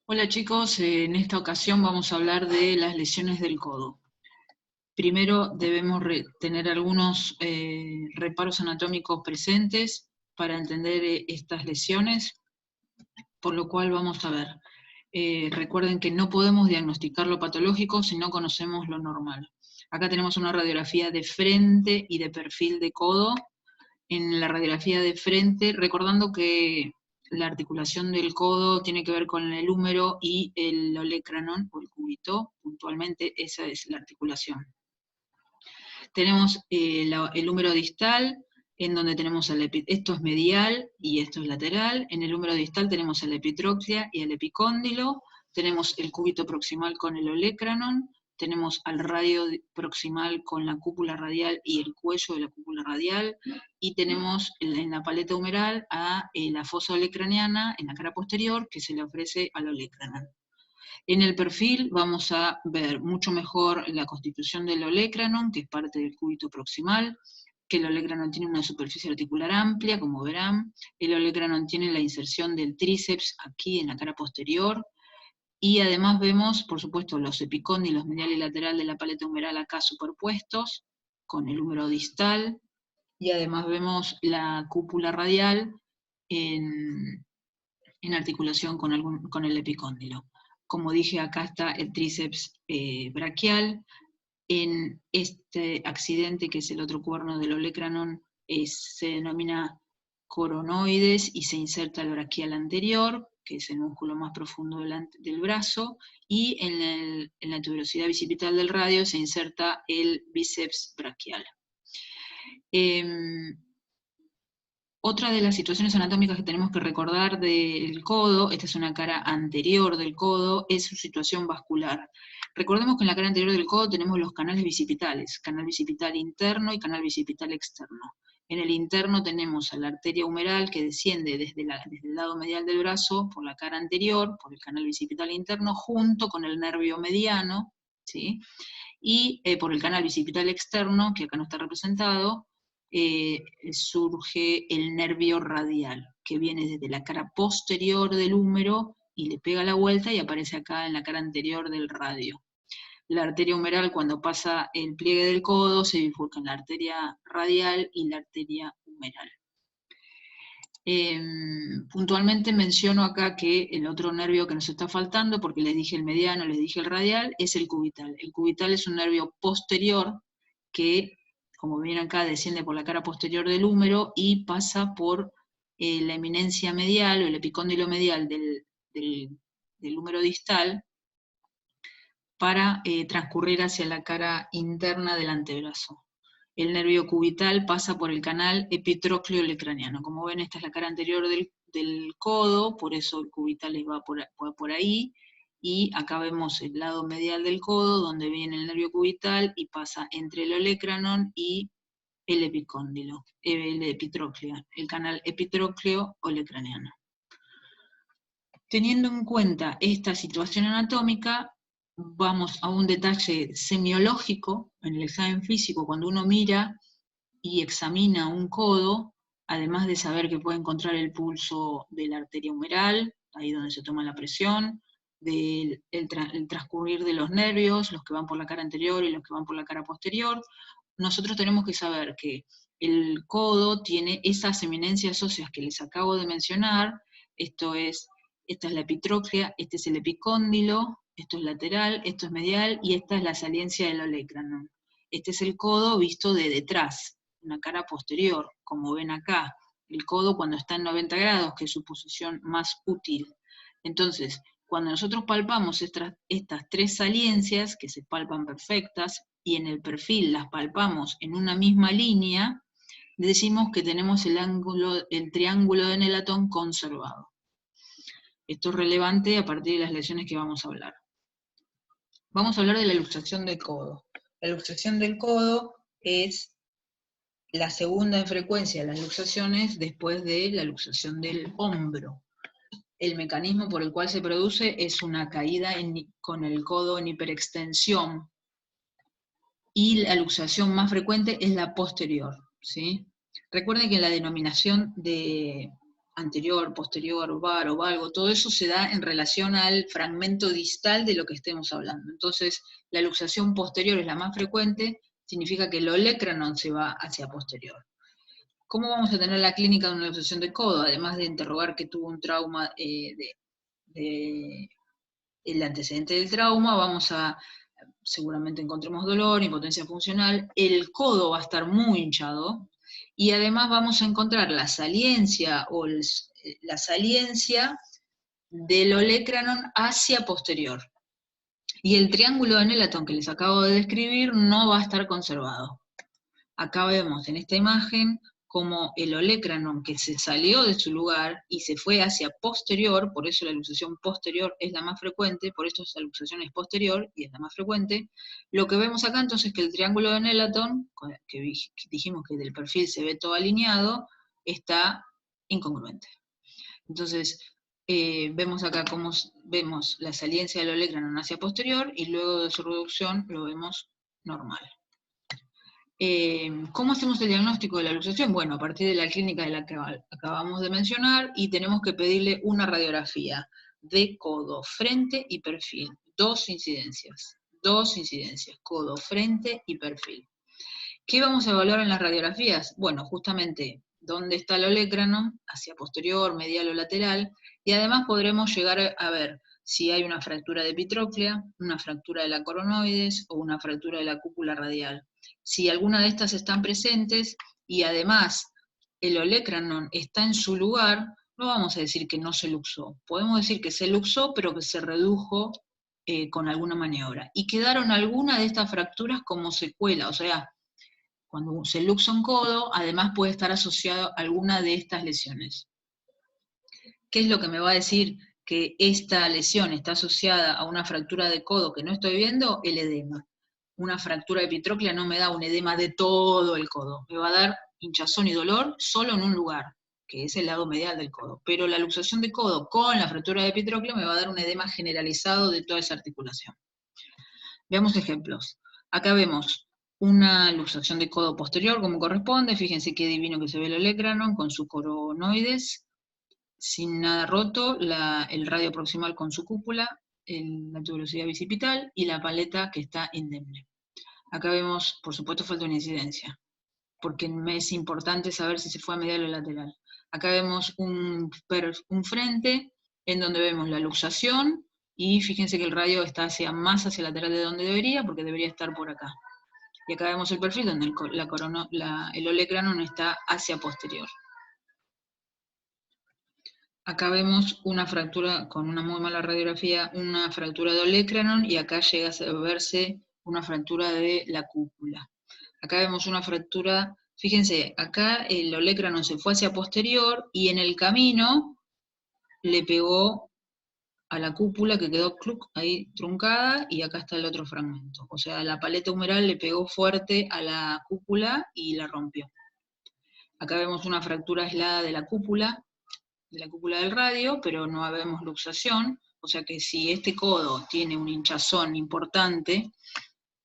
Hola chicos, en esta ocasión vamos a hablar de las lesiones del codo. Primero debemos tener algunos reparos anatómicos presentes para entender estas lesiones, por lo cual vamos a ver. Recuerden que no podemos diagnosticar lo patológico si no conocemos lo normal. Acá tenemos una radiografía de frente y de perfil de codo. En la radiografía de frente, recordando que la articulación del codo tiene que ver con el húmero y el olecranon, o el cúbito, puntualmente esa es la articulación. Tenemos el húmero distal, en donde tenemos esto es medial y esto es lateral. En el húmero distal tenemos el epitroclea y el epicóndilo, tenemos el cúbito proximal con el olecranon, tenemos al radio proximal con la cúpula radial y el cuello de la cúpula radial, y tenemos en la paleta humeral a la fosa olecraniana en la cara posterior que se le ofrece al olecranon. En el perfil vamos a ver mucho mejor la constitución del olecranon, que es parte del cúbito proximal, que el olecranon tiene una superficie articular amplia, como verán. El olecranon tiene la inserción del tríceps aquí en la cara posterior, y además vemos, por supuesto, los epicóndilos medial y lateral de la paleta humeral acá superpuestos, con el húmero distal, y además vemos la cúpula radial en articulación con el epicóndilo. Como dije, acá está el tríceps braquial. En este accidente, que es el otro cuerno del olecranon, se denomina coronoides y se inserta el braquial anterior, que es el músculo más profundo del brazo, y en la tuberosidad bicipital del radio se inserta el bíceps braquial. Otra de las situaciones anatómicas que tenemos que recordar del codo, esta es una cara anterior del codo, es su situación vascular. Recordemos que en la cara anterior del codo tenemos los canales bicipitales, canal bicipital interno y canal bicipital externo. En el interno tenemos a la arteria humeral que desciende desde el lado medial del brazo por la cara anterior, por el canal bicipital interno, junto con el nervio mediano, ¿sí? Y por el canal bicipital externo, que acá no está representado, surge el nervio radial, que viene desde la cara posterior del húmero y le pega la vuelta y aparece acá en la cara anterior del radio. La arteria humeral, cuando pasa el pliegue del codo, se bifurca en la arteria radial y la arteria humeral. Puntualmente menciono acá que el otro nervio que nos está faltando, porque les dije el mediano, les dije el radial, es el cubital. El cubital es un nervio posterior que, como ven acá, desciende por la cara posterior del húmero y pasa por la eminencia medial o el epicóndilo medial del húmero distal para transcurrir hacia la cara interna del antebrazo. El nervio cubital pasa por el canal epitrócleo olecraniano. Como ven, esta es la cara anterior del codo, por eso el cubital va por ahí, y acá vemos el lado medial del codo, donde viene el nervio cubital, y pasa entre el olecranon y el epicóndilo, el epitrócleo, el canal epitrócleo olecraniano. Teniendo en cuenta esta situación anatómica, vamos a un detalle semiológico en el examen físico. Cuando uno mira y examina un codo, además de saber que puede encontrar el pulso de la arteria humeral, ahí donde se toma la presión, del el transcurrir de los nervios, los que van por la cara anterior y los que van por la cara posterior, nosotros tenemos que saber que el codo tiene esas eminencias óseas que les acabo de mencionar. Esta es la epitróclea, este es el epicóndilo, esto es lateral, esto es medial, y esta es la saliencia del olecranon. Este es el codo visto de detrás, una cara posterior, como ven acá. El codo cuando está en 90 grados, que es su posición más útil. Entonces, cuando nosotros palpamos estas tres saliencias, que se palpan perfectas, y en el perfil las palpamos en una misma línea, decimos que tenemos el triángulo de Nélaton conservado. Esto es relevante a partir de las lesiones que vamos a hablar. Vamos a hablar de la luxación del codo. La luxación del codo es la segunda en frecuencia de las luxaciones después de la luxación del hombro. El mecanismo por el cual se produce es una caída con el codo en hiperextensión, y la luxación más frecuente es la posterior, ¿sí? Recuerden que la denominación de anterior, posterior, var o valgo, todo eso se da en relación al fragmento distal de lo que estemos hablando. Entonces, la luxación posterior es la más frecuente, significa que el olecranon se va hacia posterior. ¿Cómo vamos a tener la clínica de una luxación de codo? Además de interrogar que tuvo un trauma el antecedente del trauma, seguramente encontremos dolor, impotencia funcional, el codo va a estar muy hinchado, y además vamos a encontrar la saliencia del olecranon hacia posterior. Y el triángulo de Nelaton que les acabo de describir no va a estar conservado. Acá vemos en esta imagen como el olecranon que se salió de su lugar y se fue hacia posterior, por eso la luxación posterior es la más frecuente, por eso esa luxación es posterior y es la más frecuente. Lo que vemos acá entonces es que el triángulo de Nelaton, que dijimos que del perfil se ve todo alineado, está incongruente. Entonces, vemos acá cómo vemos la saliencia del olecranon hacia posterior, y luego de su reducción lo vemos normal. ¿Cómo hacemos el diagnóstico de la luxación? Bueno, a partir de la clínica de la que acabamos de mencionar, y tenemos que pedirle una radiografía de codo, frente y perfil. Dos incidencias, codo, frente y perfil. ¿Qué vamos a evaluar en las radiografías? Bueno, justamente dónde está el olecranon, hacia posterior, medial o lateral, y además podremos llegar a ver si hay una fractura de epitróclea, una fractura de la coronoides o una fractura de la cúpula radial. Si alguna de estas están presentes y además el olecranon está en su lugar, no vamos a decir que no se luxó. Podemos decir que se luxó, pero que se redujo con alguna maniobra. Y quedaron algunas de estas fracturas como secuela, o sea, cuando se luxa un codo, además puede estar asociado a alguna de estas lesiones. ¿Qué es lo que me va a decir que esta lesión está asociada a una fractura de codo que no estoy viendo? El edema. Una fractura de epitróclea no me da un edema de todo el codo, me va a dar hinchazón y dolor solo en un lugar, que es el lado medial del codo. Pero la luxación de codo con la fractura de epitróclea me va a dar un edema generalizado de toda esa articulación. Veamos ejemplos. Acá vemos una luxación de codo posterior como corresponde, fíjense qué divino que se ve el olecranon con su coronoides, sin nada roto, el radio proximal con su cúpula, la tuberosidad bicipital y la paleta que está indemne. Acá vemos, por supuesto, falta una incidencia, porque me es importante saber si se fue a medial o lateral. Acá vemos un frente en donde vemos la luxación, y fíjense que el radio está más hacia lateral de donde debería, porque debería estar por acá. Y acá vemos el perfil donde el olecranon está hacia posterior. Acá vemos una fractura con una muy mala radiografía, una fractura de olecranon, y acá llega a verse una fractura de la cúpula. Acá vemos una fractura, fíjense, acá el olecranon se fue hacia posterior, y en el camino le pegó a la cúpula que quedó ahí truncada, y acá está el otro fragmento. O sea, la paleta humeral le pegó fuerte a la cúpula y la rompió. Acá vemos una fractura aislada de la cúpula del radio, pero no vemos luxación, o sea que si este codo tiene una hinchazón importante,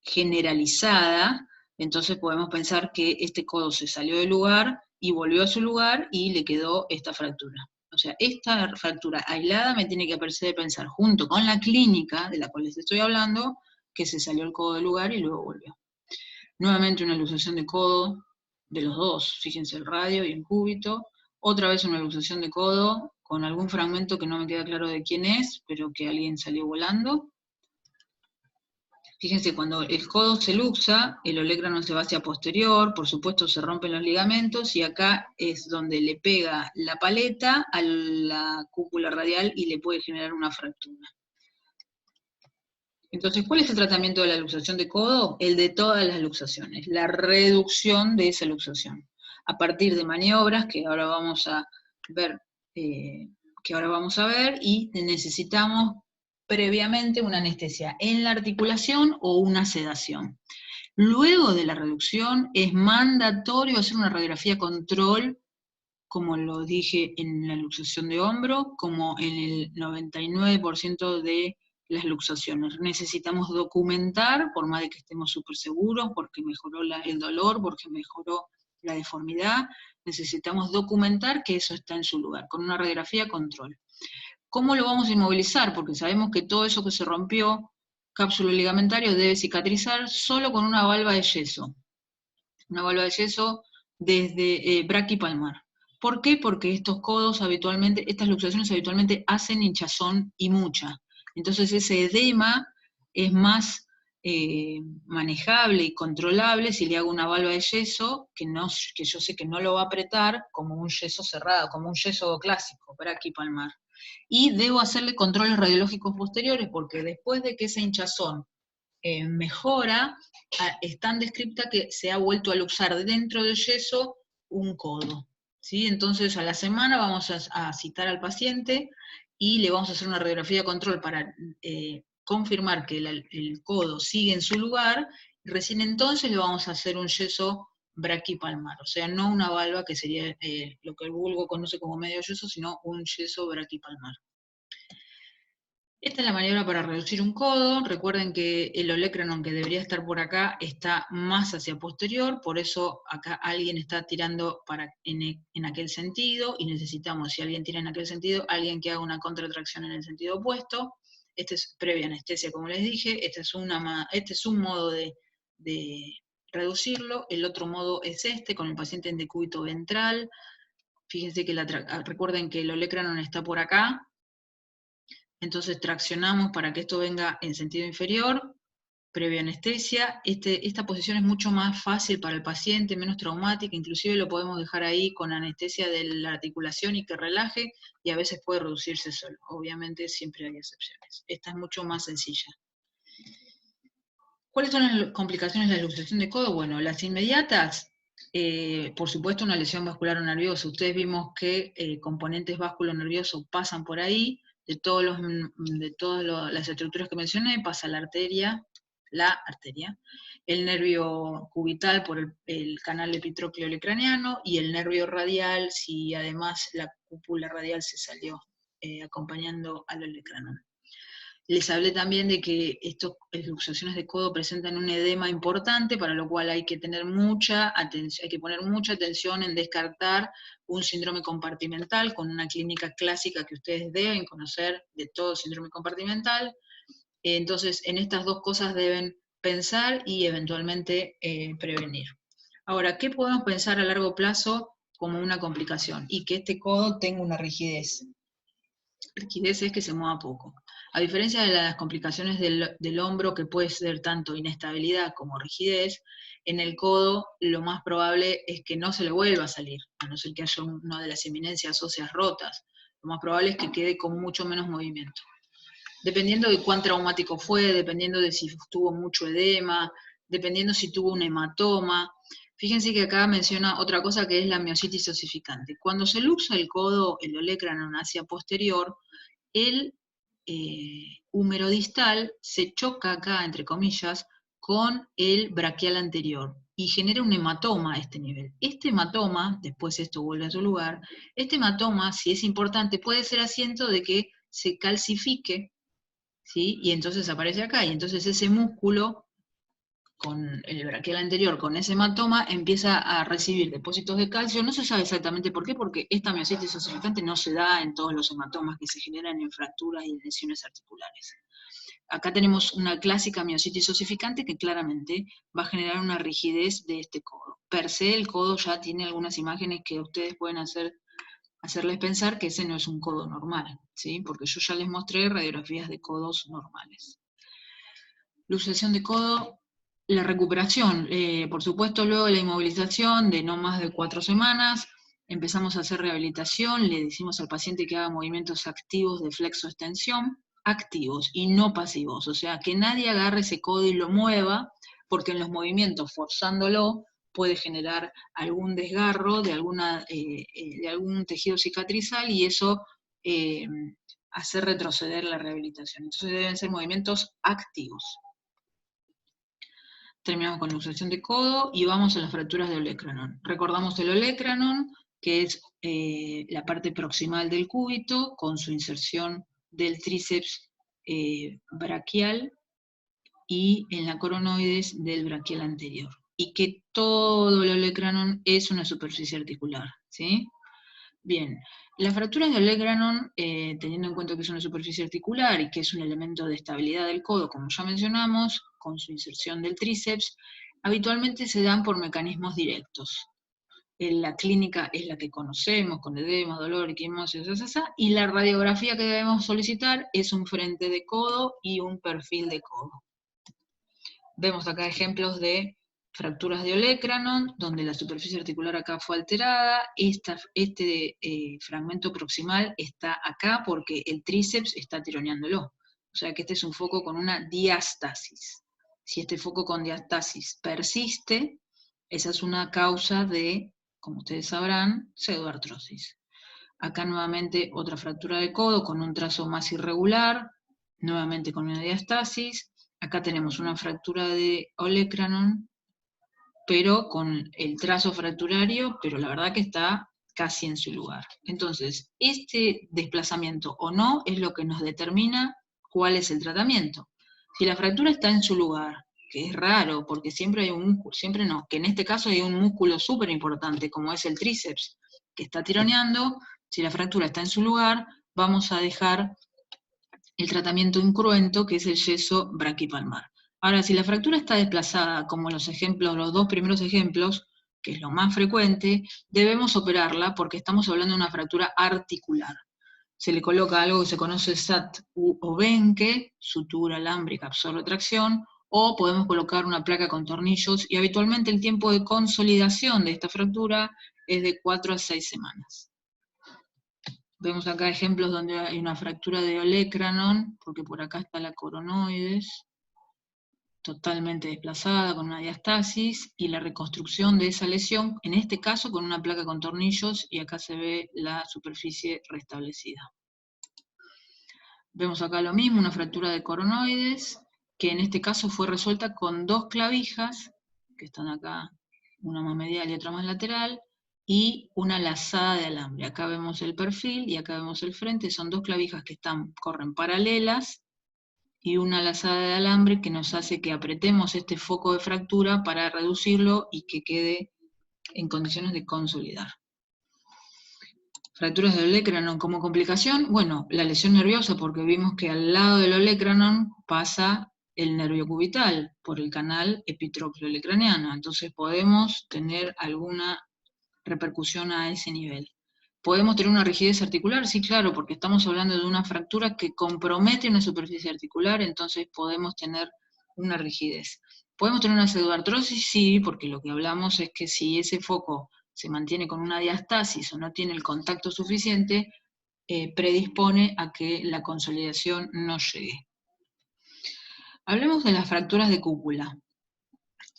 generalizada, entonces podemos pensar que este codo se salió del lugar y volvió a su lugar y le quedó esta fractura. O sea, esta fractura aislada me tiene que hacer pensar, junto con la clínica de la cual les estoy hablando, que se salió el codo del lugar y luego volvió. Nuevamente una luxación de codo de los dos, fíjense el radio y el cúbito. Otra vez una luxación de codo con algún fragmento que no me queda claro de quién es, pero que alguien salió volando. Fíjense, cuando el codo se luxa, el olecranon se va hacia posterior, por supuesto se rompen los ligamentos, y acá es donde le pega la paleta a la cúpula radial y le puede generar una fractura. Entonces, ¿cuál es el tratamiento de la luxación de codo? El de todas las luxaciones, la reducción de esa luxación, a partir de maniobras que ahora vamos a ver, y necesitamos previamente una anestesia en la articulación o una sedación. Luego de la reducción es mandatorio hacer una radiografía control, como lo dije en la luxación de hombro, como en el 99% de las luxaciones. Necesitamos documentar, por más de que estemos súper seguros, porque mejoró el dolor, porque mejoró la deformidad, necesitamos documentar que eso está en su lugar, con una radiografía control. ¿Cómo lo vamos a inmovilizar? Porque sabemos que todo eso que se rompió, cápsulo ligamentario, debe cicatrizar solo con una valva de yeso. Una valva de yeso desde braquipalmar. ¿Por qué? Porque estos codos habitualmente, estas luxaciones habitualmente hacen hinchazón y mucha. Entonces ese edema es más manejable y controlable si le hago una valva de yeso que yo sé que no lo va a apretar como un yeso cerrado, como un yeso clásico, braquipalmar. Y debo hacerle controles radiológicos posteriores porque después de que esa hinchazón mejora, es tan descripta que se ha vuelto a luxar dentro del yeso un codo. ¿Sí? Entonces a la semana vamos a citar al paciente y le vamos a hacer una radiografía de control para confirmar que el codo sigue en su lugar, y recién entonces le vamos a hacer un yeso braquipalmar, o sea, no una valva que sería lo que el vulgo conoce como medio yeso, sino un yeso braquipalmar. Esta es la maniobra para reducir un codo. Recuerden que el olecranon que debería estar por acá está más hacia posterior, por eso acá alguien está tirando en aquel sentido, y necesitamos, si alguien tira en aquel sentido, alguien que haga una contratracción en el sentido opuesto. Este es previa anestesia, como les dije. Este es un modo de reducirlo. El otro modo es este, con el paciente en decúbito ventral. Fíjense que recuerden que el olecranon está por acá. Entonces traccionamos para que esto venga en sentido inferior, previa anestesia. Esta posición es mucho más fácil para el paciente, menos traumática, inclusive lo podemos dejar ahí con anestesia de la articulación y que relaje, y a veces puede reducirse solo. Obviamente siempre hay excepciones. Esta es mucho más sencilla. ¿Cuáles son las complicaciones de la luxación de codo? Bueno, las inmediatas, por supuesto una lesión vascular o nerviosa. Ustedes vimos que componentes vasculo-nerviosos pasan por ahí. De todas las estructuras que mencioné, pasa la arteria, el nervio cubital por el canal epitrócleo olecraniano, y el nervio radial, si además la cúpula radial se salió acompañando al olecranon. Les hablé también de que estas luxaciones de codo presentan un edema importante, para lo cual hay que tener mucha atención, hay que poner mucha atención en descartar un síndrome compartimental con una clínica clásica que ustedes deben conocer de todo síndrome compartimental. Entonces, en estas dos cosas deben pensar y eventualmente prevenir. Ahora, ¿qué podemos pensar a largo plazo como una complicación? Y que este codo tenga una rigidez. Rigidez es que se mueva poco. A diferencia de las complicaciones del hombro, que puede ser tanto inestabilidad como rigidez, en el codo lo más probable es que no se le vuelva a salir, a no ser que haya una de las eminencias óseas rotas. Lo más probable es que quede con mucho menos movimiento. Dependiendo de cuán traumático fue, dependiendo de si tuvo mucho edema, dependiendo si tuvo un hematoma. Fíjense que acá menciona otra cosa que es la miositis osificante. Cuando se luxa el codo, el olecranon hacia posterior, el húmero distal se choca acá, entre comillas, con el braquial anterior y genera un hematoma a este nivel. Este hematoma, después esto vuelve a su lugar, este hematoma, si es importante, puede ser asiento de que se calcifique, ¿sí? Y entonces aparece acá, y entonces ese músculo con el braquial anterior, con ese hematoma, empieza a recibir depósitos de calcio. No se sabe exactamente por qué, porque esta miositis osificante no se da en todos los hematomas que se generan en fracturas y en lesiones articulares. Acá tenemos una clásica miositis osificante que claramente va a generar una rigidez de este codo. Per se, el codo ya tiene algunas imágenes que ustedes pueden hacerles pensar que ese no es un codo normal, ¿sí? Porque yo ya les mostré radiografías de codos normales. Luxación de codo. La recuperación, por supuesto, luego de la inmovilización de no más de 4 semanas, empezamos a hacer rehabilitación, le decimos al paciente que haga movimientos activos de flexo-extensión, activos y no pasivos, o sea, que nadie agarre ese codo y lo mueva, porque en los movimientos, forzándolo, puede generar algún desgarro de algún tejido cicatrizal, y eso hace retroceder la rehabilitación. Entonces deben ser movimientos activos. Terminamos con la luxación de codo y vamos a las fracturas de olecranon. Recordamos el olecranon, que es la parte proximal del cúbito, con su inserción del tríceps braquial y en la coronoides del braquial anterior. y que todo el olecranon es una superficie articular, ¿sí? Bien, las fracturas de olecranon, teniendo en cuenta que es una superficie articular y que es un elemento de estabilidad del codo, como ya mencionamos, con su inserción del tríceps, habitualmente se dan por mecanismos directos. La clínica es la que conocemos, con edema, dolor, equimosis, y la radiografía que debemos solicitar es un frente de codo y un perfil de codo. Vemos acá ejemplos de fracturas de olecranon, donde la superficie articular acá fue alterada. Este fragmento proximal está acá porque el tríceps está tironeándolo. O sea que este es un foco con una diástasis. Si este foco con diástasis persiste, esa es una causa de, como ustedes sabrán, pseudoartrosis. Acá nuevamente otra fractura de codo con un trazo más irregular, nuevamente con una diástasis. Acá tenemos una fractura de olecranon, pero con el trazo fracturario, pero la verdad que está casi en su lugar. Entonces, este desplazamiento o no es lo que nos determina cuál es el tratamiento. Si la fractura está en su lugar, que es raro, porque siempre hay un músculo, siempre no, que en este caso hay un músculo súper importante, como es el tríceps, que está tironeando. Si la fractura está en su lugar, vamos a dejar el tratamiento incruento, que es el yeso braquipalmar. Ahora, si la fractura está desplazada, como los dos primeros ejemplos, que es lo más frecuente, debemos operarla porque estamos hablando de una fractura articular. Se le coloca algo que se conoce SAT o Benke, sutura alámbrica, absorbe tracción, o podemos colocar una placa con tornillos, y habitualmente el tiempo de consolidación de esta fractura es de 4 a 6 semanas. Vemos acá ejemplos donde hay una fractura de olecranon, porque por acá está la coronoides, totalmente desplazada con una diástasis, y la reconstrucción de esa lesión, en este caso con una placa con tornillos, y acá se ve la superficie restablecida. Vemos acá lo mismo, una fractura de coronoides, que en este caso fue resuelta con 2 clavijas, que están acá, una más medial y otra más lateral, y una lazada de alambre. Acá vemos el perfil y acá vemos el frente, son 2 clavijas que corren paralelas, y una lazada de alambre que nos hace que apretemos este foco de fractura para reducirlo y que quede en condiciones de consolidar. Fracturas del olecranon como complicación, bueno, la lesión nerviosa, porque vimos que al lado del olecranon pasa el nervio cubital por el canal epitrócleo-olecraniano, entonces podemos tener alguna repercusión a ese nivel. ¿Podemos tener una rigidez articular? Sí, claro, porque estamos hablando de una fractura que compromete una superficie articular, entonces podemos tener una rigidez. ¿Podemos tener una pseudoartrosis? Sí, porque lo que hablamos es que si ese foco se mantiene con una diástasis o no tiene el contacto suficiente, predispone a que la consolidación no llegue. Hablemos de las fracturas de cúpula.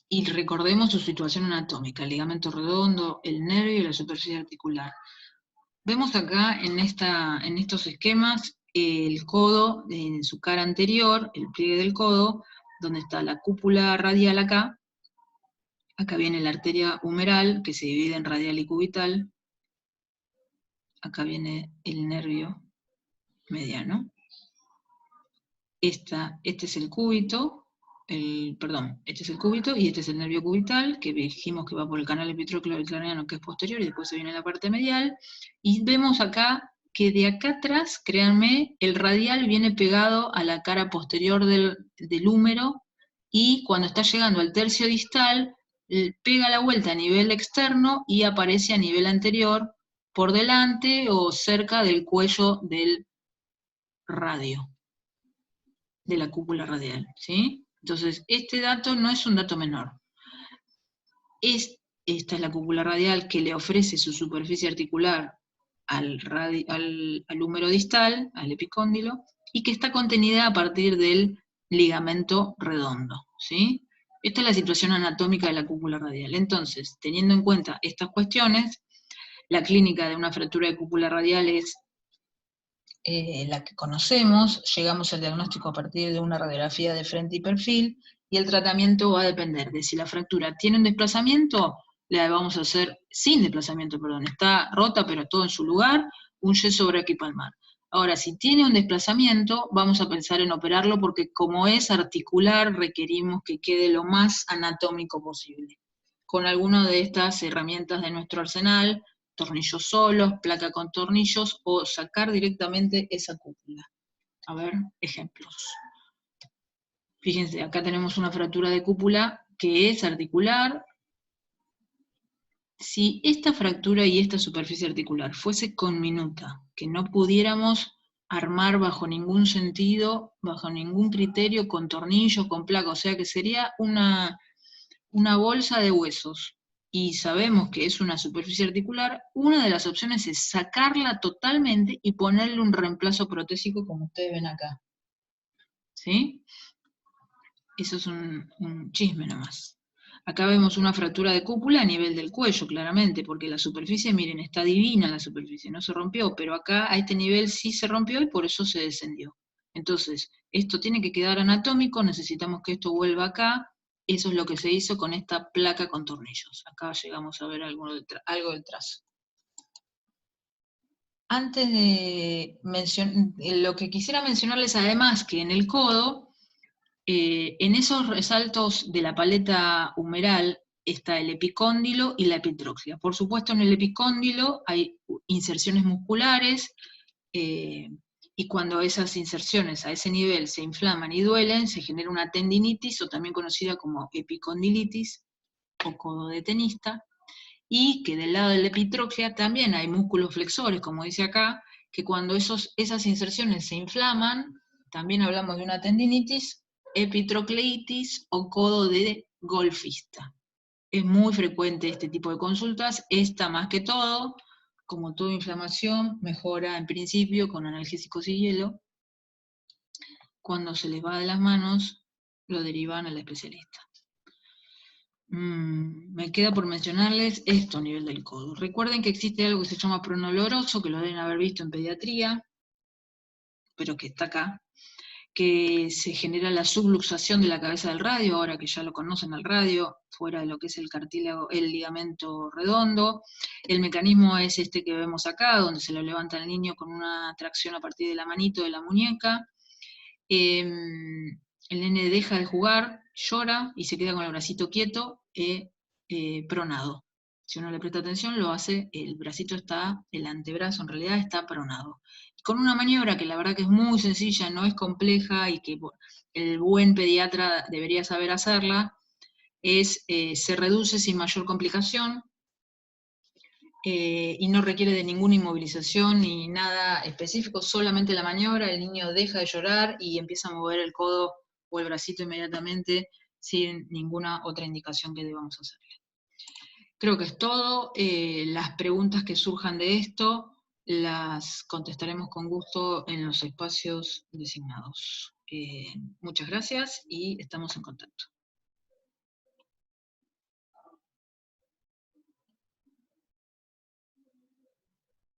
Y recordemos su situación anatómica, el ligamento redondo, el nervio y la superficie articular. Vemos acá en estos esquemas el codo en su cara anterior, el pliegue del codo, donde está la cúpula radial acá. Acá viene la arteria humeral, que se divide en radial y cubital. Acá viene el nervio mediano. Este es el cúbito, este es el cúbito y este es el nervio cubital, que dijimos que va por el canal epitrócleo-olecraniano, que es posterior, y después se viene la parte medial. Y vemos acá que de acá atrás, créanme, el radial viene pegado a la cara posterior del húmero, y cuando está llegando al tercio distal, pega la vuelta a nivel externo y aparece a nivel anterior, por delante o cerca del cuello del radio, de la cúpula radial, ¿sí? Entonces, este dato no es un dato menor. Esta es la cúpula radial que le ofrece su superficie articular al húmero distal, al epicóndilo, y que está contenida a partir del ligamento redondo, ¿sí? Esta es la situación anatómica de la cúpula radial. Entonces, teniendo en cuenta estas cuestiones, la clínica de una fractura de cúpula radial es la que conocemos, llegamos al diagnóstico a partir de una radiografía de frente y perfil, y el tratamiento va a depender de si la fractura tiene un desplazamiento, la vamos a hacer sin desplazamiento, perdón, está rota pero todo en su lugar, un yeso braquipalmar. Ahora, si tiene un desplazamiento, vamos a pensar en operarlo porque como es articular, requerimos que quede lo más anatómico posible. con alguna de estas herramientas de nuestro arsenal, tornillos solos, placa con tornillos, o sacar directamente esa cúpula. A ver, ejemplos. Fíjense, acá tenemos una fractura de cúpula que es articular. Si esta fractura y esta superficie articular fuese conminuta, que no pudiéramos armar bajo ningún sentido, bajo ningún criterio, con tornillo, con placa, o sea que sería una bolsa de huesos, y sabemos que es una superficie articular, una de las opciones es sacarla totalmente y ponerle un reemplazo protésico como ustedes ven acá. ¿Sí? Eso es un chisme nomás. Acá vemos una fractura de cúpula a nivel del cuello, claramente, porque la superficie, miren, está divina la superficie, no se rompió, pero acá a este nivel sí se rompió y por eso se descendió. Entonces, esto tiene que quedar anatómico, necesitamos que esto vuelva acá, eso es lo que se hizo con esta placa con tornillos. Acá llegamos a ver algo del trazo. Antes de mencionar, lo que quisiera mencionarles además, que en el codo, en esos resaltos de la paleta humeral está el epicóndilo y la epitroxia. Por supuesto, en el epicóndilo hay inserciones musculares, y cuando esas inserciones a ese nivel se inflaman y duelen, se genera una tendinitis, o también conocida como epicondilitis, o codo de tenista, y que del lado de la epitroxia también hay músculos flexores, como dice acá, que cuando esas inserciones se inflaman, también hablamos de una tendinitis, epitrocleitis o codo de golfista. Es muy frecuente este tipo de consultas, esta más que todo, como toda inflamación, mejora en principio con analgésicos y hielo. Cuando se les va de las manos, lo derivan al especialista. Me queda por mencionarles esto a nivel del codo. Recuerden que existe algo que se llama pronoloroso, que lo deben haber visto en pediatría, pero que está acá, que se genera la subluxación de la cabeza del radio, ahora que ya lo conocen al radio, fuera de lo que es el cartílago, el ligamento redondo. El mecanismo es este que vemos acá, donde se lo levanta el niño con una tracción a partir de la manito de la muñeca. El nene deja de jugar, llora y se queda con el bracito quieto, pronado. Si uno le presta atención, lo hace, el bracito está, el antebrazo en realidad está pronado. Con una maniobra que la verdad que es muy sencilla, no es compleja, y que el buen pediatra debería saber hacerla, se reduce sin mayor complicación, y no requiere de ninguna inmovilización ni nada específico, solamente la maniobra, el niño deja de llorar y empieza a mover el codo o el bracito inmediatamente, sin ninguna otra indicación que debamos hacerle. Creo que es todo. Las preguntas que surjan de esto las contestaremos con gusto en los espacios designados. Muchas gracias y estamos en contacto.